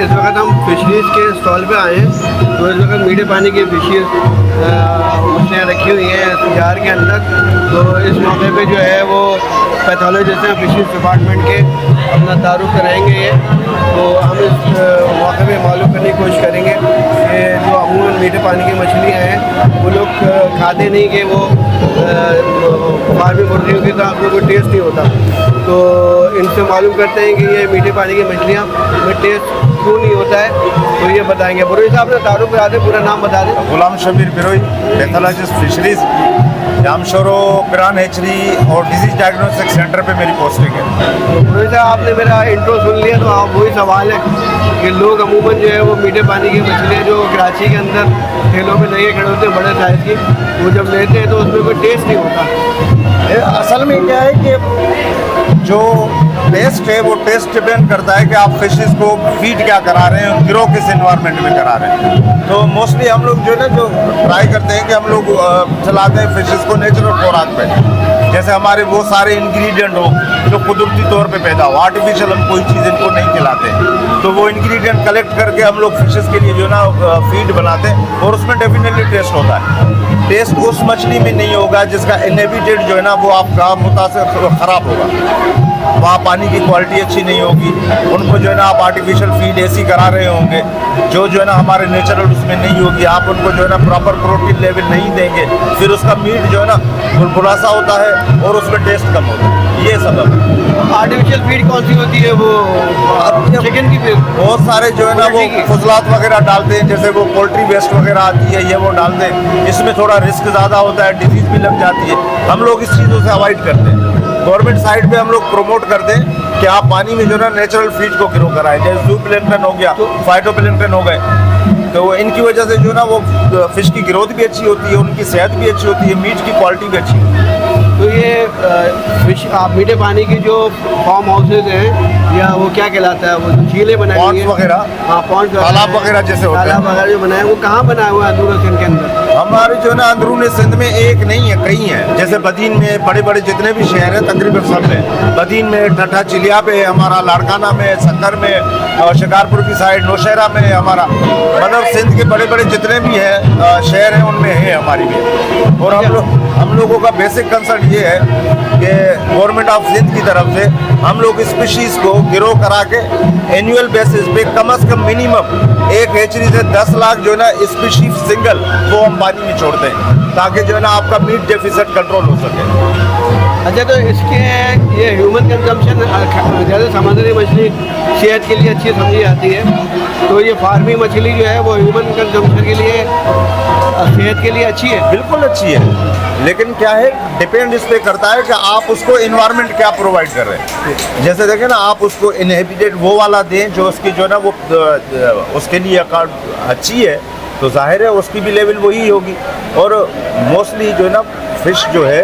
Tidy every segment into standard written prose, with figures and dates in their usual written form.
इस वक्त हम फिशरीज़ के स्टॉल पे आए हैं। तो इस वक्त मीठे पानी की फिशेस मछलियाँ रखी हुई हैं जार के अंदर। तो इस मौके पे जो है वो पैथोलॉजिस्ट हैं फिशरीज डिपार्टमेंट के, अपना तारुफ कराएंगे ये। तो हम इस मौके पे मालूम करने की कोशिश करेंगे कि जो अमूमन मीठे पानी की मछलियाँ हैं वो लोग खाते नहीं, कि वो फार्मी मुर्गियों की तरह आपको कोई टेस्ट नहीं होता। तो इनसे मालूम करते हैं कि ये मीठे पानी की मछलियाँ में टेस्ट क्यों नहीं होता है, तो ये बताएंगे। बुरोई साहब ने तारुफ करा दें, पूरा नाम बता दें। Ghulam Shabir Biroi, pathologist fisheries, Jamshoro Piran hatchery और डिजीज डायग्नोस्टिक सेंटर पे मेरी पोस्टिंग है। तो बुरोई साहब आपने मेरा इंट्रो सुन लिया, तो आप वही सवाल है कि लोग अमूमन जो है वो मीठे पानी की मछलियाँ जो कराची के अंदर ठेलों में लगे खड़े होते हैं बड़े साइज़ की, वो जब लेते हैं तो उसमें कोई टेस्ट नहीं होता। असल में क्या है कि जो टेस्ट है वो टेस्ट डिपेंड करता है कि आप फिशेस को फीड क्या करा रहे हैं, गिरो किस एनवायरनमेंट में करा रहे हैं। तो मोस्टली हम लोग जो है ना जो ट्राई करते हैं कि हम लोग चलाते हैं फिशेस को नेचुरल खुराक पे, जैसे हमारे वो सारे इंग्रेडिएंट हो जो कुदरती तौर पे पैदा हो। आर्टिफिशियल हम कोई चीज़ इनको नहीं खिलाते, तो वो इंग्रेडिएंट कलेक्ट करके हम लोग फिशेस के लिए जो ना फीड बनाते हैं, और उसमें डेफिनेटली टेस्ट होता है। टेस्ट उस मछली में नहीं होगा जिसका इनहेबिटेड जो है ना वो आपका मुतासर ख़राब होगा, वहाँ पानी की क्वालिटी अच्छी नहीं होगी, उनको जो है ना आप आर्टिफिशियल फीड ऐसी करा रहे होंगे जो है ना हमारे नेचुरल उसमें नहीं होगी, आप उनको जो है ना प्रॉपर प्रोटीन लेवल नहीं देंगे, फिर उसका मीट जो है ना बुलबुलासा होता है और उसमें टेस्ट कम होता है। ये सबब है। आर्टिफिशियल फीड कौन सी होती है? वो चिकन की फीड। बहुत सारे जो है ना वो फजलात वगैरह डालते हैं, जैसे वो पोल्ट्री वेस्ट वगैरह आती है, ये वो डालते हैं। इसमें थोड़ा रिस्क ज़्यादा होता है, डिजीज़ भी लग जाती है। हम लोग इस चीज़ों से अवॉइड करते हैं। गवर्नमेंट साइड पे हम लोग प्रमोट करते हैं कि आप पानी में जो है ना नेचुरल फीड को ग्रो कराएं, जैसे जू प्लैंक्टन हो गया, फाइटोप्लैंक्टन हो गए, तो इनकी वजह से जो है ना वो फिश की ग्रोथ भी अच्छी होती है, उनकी सेहत भी अच्छी होती है, मीट की क्वालिटी भी अच्छी होती है। तो ये फिश मीठे पानी की जो फार्म हाउसेज हैं या वो क्या कहलाता है, वो झीलें बनाई हुई हैं वगैरह, हाँ पॉन्ड तालाब वगैरह जैसे होते हैं, तालाब वगैरह जो बनाए वो कहाँ बनाए हुए हैं अंदरूनी सिंध के अंदर? हमारे जो है ना अंदरूनी सिंध में एक नहीं है, कई हैं। जैसे बदीन में बड़े बड़े जितने भी शहर हैं तकरीबन सब में, बदीन में, ठट्ठा चिलिया पे, हमारा लाड़काना में, सक्कर में, और शिकारपुर की साइड नौशहरा में हमारा, मतलब सिंध के बड़े बड़े जितने भी हैं शहर हैं उनमें है हमारी भी। और हम लोगों का बेसिक कंसर्न ये है कि गवर्नमेंट ऑफ सिंध की तरफ से हम लोग स्पीशीज़ को गिरो करा के एनुअल बेसिस पे कम से कम मिनिमम एक हेचरी से 10 लाख जो है ना स्पीशीज सिंगल वो हम पानी में छोड़ते हैं, ताकि जो है ना आपका मीट डेफिसिट कंट्रोल हो सके। अच्छा, तो इसके ये ह्यूमन कंजम्पशन, जैसे समुद्री मछली सेहत के लिए अच्छी समझी जाती है, तो ये फार्मी मछली जो है वो ह्यूमन कंजम्पशन के लिए सेहत के लिए अच्छी है? बिल्कुल अच्छी है, लेकिन क्या है डिपेंड इस पे करता है कि आप उसको इन्वायरमेंट क्या प्रोवाइड कर रहे हैं। जैसे देखें ना, आप उसको इनहेबिटेड वो वाला दें जो उसकी जो है ना वो उसके लिए अच्छी है, तो जाहिर है उसकी भी लेवल वही होगी। और मोस्टली जो है ना फिश जो है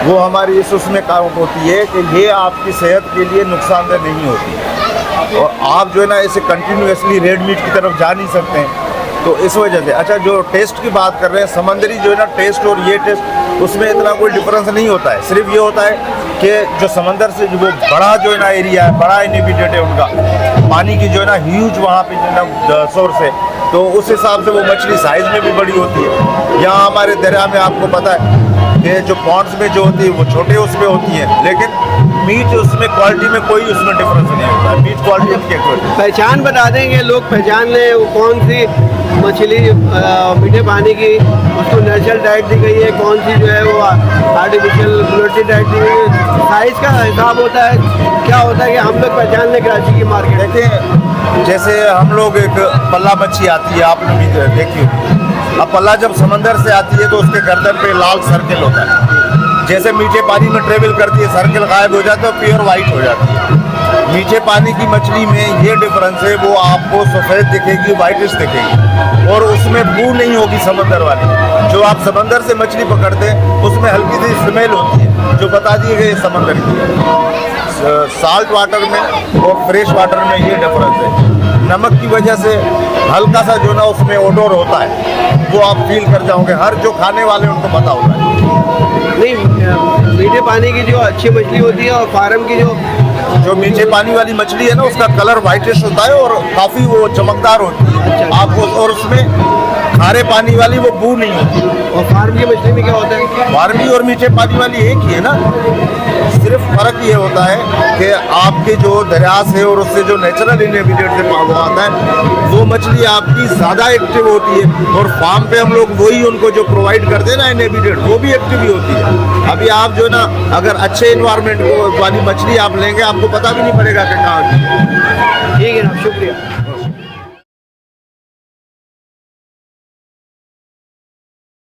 वो हमारी इस उसमें काउंट होती है कि ये आपकी सेहत के लिए नुकसानदेह नहीं होती, और आप जो है ना इसे कंटिन्यूसली रेड मीट की तरफ जा नहीं सकते हैं, तो इस वजह से। अच्छा, जो टेस्ट की बात कर रहे हैं, समंदरी जो है ना टेस्ट और ये टेस्ट, उसमें इतना कोई डिफरेंस नहीं होता है। सिर्फ ये होता है कि जो समंदर से जो वो बड़ा जो है ना एरिया है, बड़ा इनहिबिटेड है उनका, पानी की जो है ना ह्यूज वहाँ पे जो है ना सोर्स है, तो उस हिसाब से वो मछली साइज़ में भी बड़ी होती है। यहाँ हमारे दरिया में आपको पता है कि जो पॉन्ड्स में जो होती है वो छोटे उसमें होती है, लेकिन मीट उसमें क्वालिटी में कोई उसमें डिफरेंस नहीं होता है। मीट क्वालिटी की पहचान बता देंगे, लोग पहचान लें वो कौन सी मछली मीठे पानी की उसको नेचुरल डाइट दी गई है, कौन सी जो है वो आर्टिफिशियल ग्लूटेड डाइट दी गई है। साइज़ का हिसाब होता है, क्या होता है कि हम लोग पहचान लें कराची की मार्केट? देखें, जैसे हम लोग एक पल्ला मच्छी आती है, आपने भी देखी, अब पल्ला जब समंदर से आती है तो उसके गर्दन पे लाल सर्कल होता है, जैसे मीठे पानी में ट्रेवल करती है सर्कल गायब हो जाता है, प्योर वाइट हो जाती है। मीठे पानी की मछली में ये डिफरेंस है, वो आपको सफ़ेद दिखेगी, वाइटिश दिखेगी, और उसमें बू नहीं होगी समंदर वाली। जो आप समंदर से मछली पकड़ते हैं उसमें हल्की सी स्मेल होती है जो बता दिए गए समंदर की है। साल्ट वाटर में और फ्रेश वाटर में ये डिफरेंस है। नमक की वजह से हल्का सा जो ना उसमें ओडोर होता है, वो आप फील कर जाओगे, हर जो खाने वाले उनको पता होता है। नहीं, मीठे पानी की जो अच्छी मछली होती है और फार्म की जो जो मीठे पानी वाली मछली है ना उसका कलर वाइटिश होता है और काफ़ी वो चमकदार होती है। अच्छा। आपको और उसमें खारे पानी वाली वो बू नहीं होती। और फार्म की मछली में क्या होता है? फार्मी और मीठे पानी वाली एक ही है ना, सिर्फ फर्क ये होता है कि आपके जो दरिया से और उससे जो नेचुरल इनहेबिटेट से वो आता है वो मछली आपकी ज़्यादा एक्टिव होती है, और फार्म पे हम लोग वही उनको जो प्रोवाइड करते हैं ना इनहेबिटेट वो भी एक्टिव ही होती है। अभी आप जो ना अगर अच्छे इन्वायरमेंट वाली मछली आप लेंगे आपको पता भी नहीं पड़ेगा कि कहाँ की है। ठीक है ना, शुक्रिया।